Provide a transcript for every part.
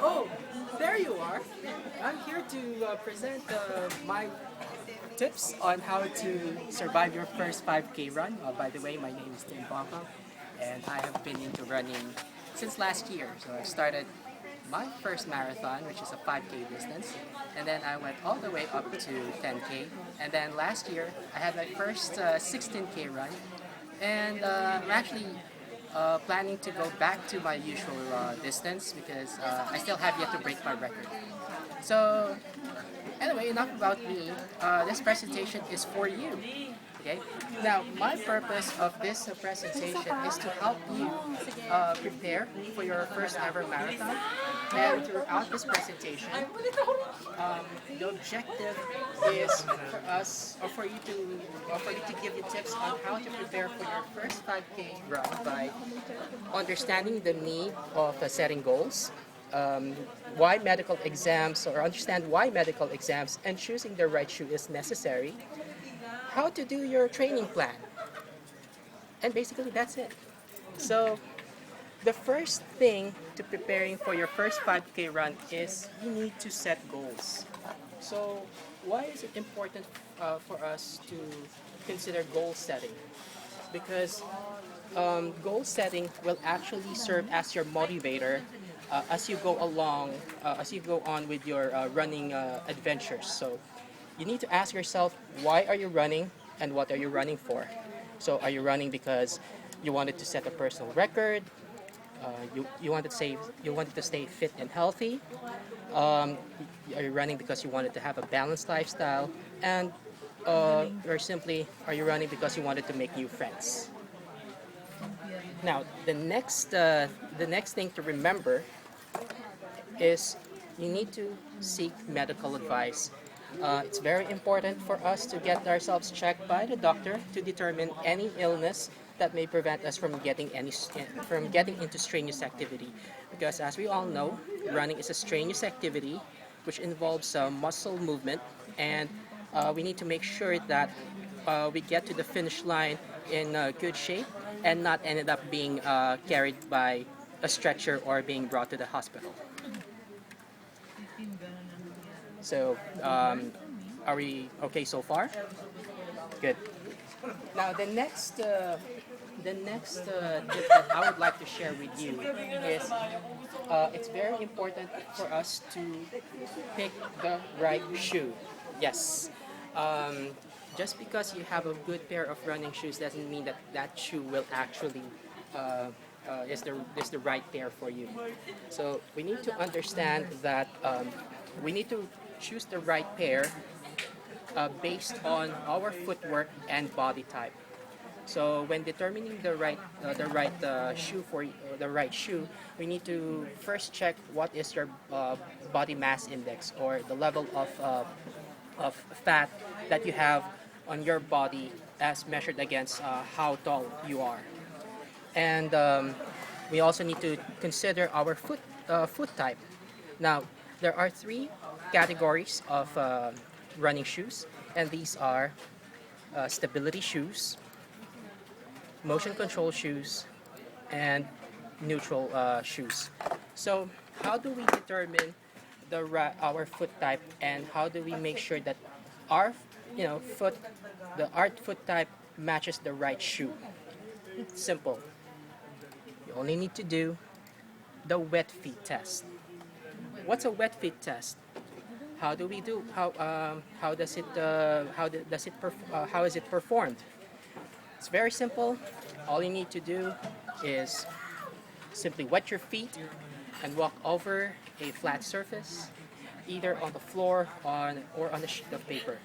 Oh, there you are. I'm here to present my tips on how to survive your first 5K run. By the way, my name is Tim Pocong, and I have been into running since last year. So I started my first marathon, which is a 5K distance, and then I went all the way up to 10K. And then last year, I had my first 16K run, and I'm actually planning to go back to my usual distance because I still have yet to break my record. So anyway, enough about me. This presentation is for you. Okay. Now, my purpose of this presentation is to help you prepare for your first ever marathon. And throughout this presentation, the objective is for us, or for you to give you tips on how to prepare for your first 5K run by understanding the need of setting goals, why medical exams, or understand why medical exams and choosing the right shoe is necessary, how to do your training plan, and basically that's it. So the first thing to preparing for your first 5K run is you need to set goals. So why is it important for us to consider goal setting? Because goal setting will actually serve as your motivator as you go along, as you go on with your running adventures. So you need to ask yourself, why are you running and what are you running for? So are you running because you wanted to set a personal record? You wanted to stay fit and healthy. Um, are you running because you wanted to have a balanced lifestyle? And or simply, are you running because you wanted to make new friends? Now, the next thing to remember is you need to seek medical advice. It's very important for us to get ourselves checked by the doctor to determine any illness that may prevent us from getting into strenuous activity. Because as we all know, running is a strenuous activity which involves muscle movement, and we need to make sure that we get to the finish line in good shape and not ended up being carried by a stretcher or being brought to the hospital. So, are we okay so far? Good. Now, the next tip that I would like to share with you is it's very important for us to pick the right shoe. Yes. Um, just because you have a good pair of running shoes doesn't mean that that shoe will actually is the right pair for you. So we need to understand that we need to choose the right pair based on our footwork and body type. So when determining the right shoe the right shoe, we need to first check what is your body mass index, or the level of fat that you have on your body as measured against how tall you are. And we also need to consider our foot type. Now, there are three categories of running shoes, and these are stability shoes, motion control shoes, and neutral shoes. So, how do we determine our foot type, and how do we make sure that our foot our foot type matches the right shoe? Simple. You only need to do the wet feet test. What's a wet feet test? How do we do? How does it how is it performed? It's very simple. All you need to do is simply wet your feet and walk over a flat surface, either on the floor or on a sheet of paper.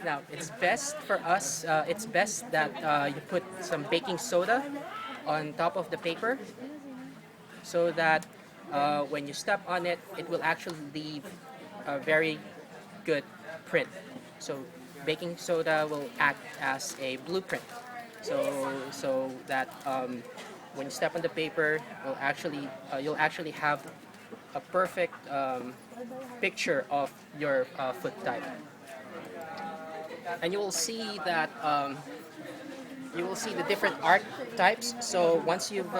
Now, it's best that you put some baking soda on top of the paper so that when you step on it, it will actually leave a very good print. So baking soda will act as a blueprint. So that when you step on the paper, you'll actually have a perfect picture of your foot type, and you will see the different archetypes. So once you've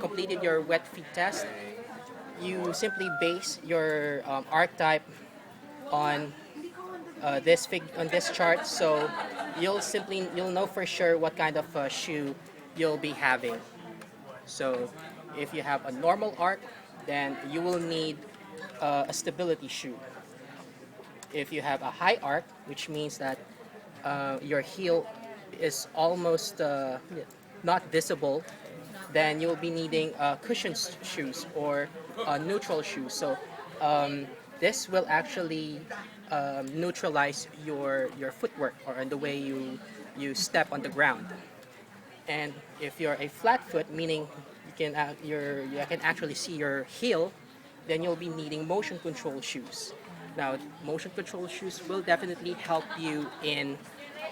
completed your wet feet test, you simply base your archetype on on this chart, so you'll know for sure what kind of shoe you'll be having. So if you have a normal arc, then you will need a stability shoe. If you have a high arc, which means that your heel is almost not visible, then you'll be needing cushion shoes or neutral shoes. So um, this will actually neutralize your footwork or in the way you step on the ground. And if you're a flat foot, meaning you can actually see your heel, then you'll be needing motion control shoes. Now, motion control shoes will definitely help you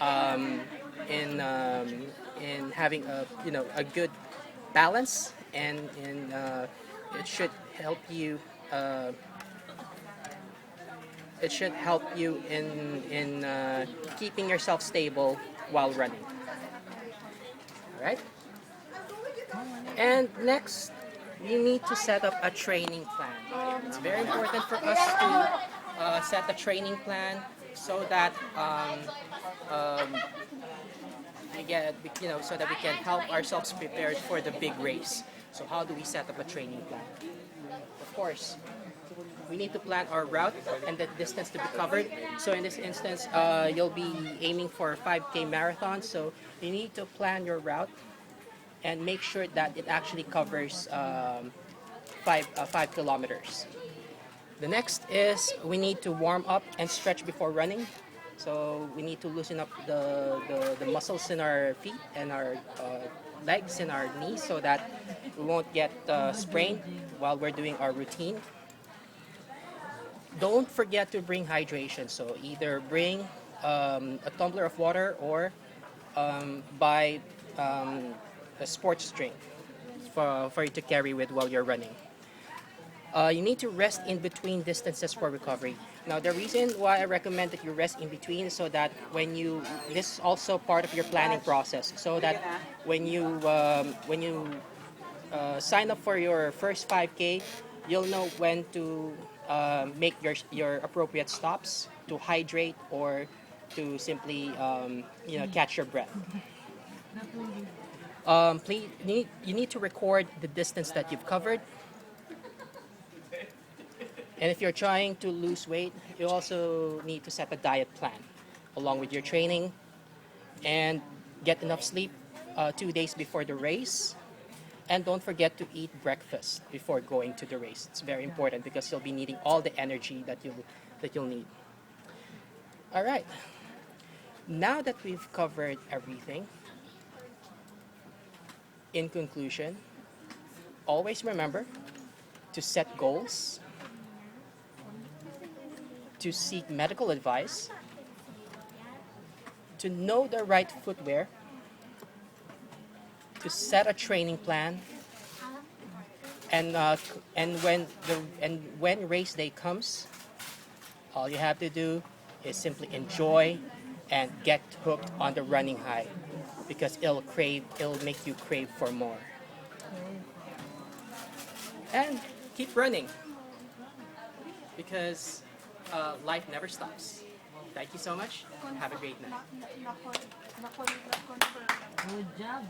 um, in um, in having a good balance, and it should help you. Uh, it should help you in keeping yourself stable while running. All right. And next, you need to set up a training plan. It's very important for us to set a training plan so that um, so that we can help ourselves prepare for the big race. So how do we set up a training plan? Of course, we need to plan our route and the distance to be covered. So in this instance, you'll be aiming for a 5K marathon. So you need to plan your route and make sure that it actually covers 5 kilometers. The next is we need to warm up and stretch before running. So we need to loosen up the muscles in our feet and our legs and our knees so that we won't get sprained while we're doing our routine. Don't forget to bring hydration. So either bring a tumbler of water or buy a sports drink for you to carry with while you're running. You need to rest in between distances for recovery. Now, the reason why I recommend that you rest in between is so that this is also part of your planning process, so that when you sign up for your first 5K, you'll know when to make your appropriate stops to hydrate or to simply catch your breath. Please, you need to record the distance that you've covered. And if you're trying to lose weight, you also need to set a diet plan along with your training and get enough sleep 2 days before the race. And don't forget to eat breakfast before going to the race. It's very important because you'll be needing all the energy that you'll need. All right. Now that we've covered everything, in conclusion, always remember to set goals, to seek medical advice, to know the right footwear, to set a training plan, and when race day comes, all you have to do is simply enjoy and get hooked on the running high, because it'll make you crave for more. And keep running, because life never stops. Thank you so much. Have a great night. Good job.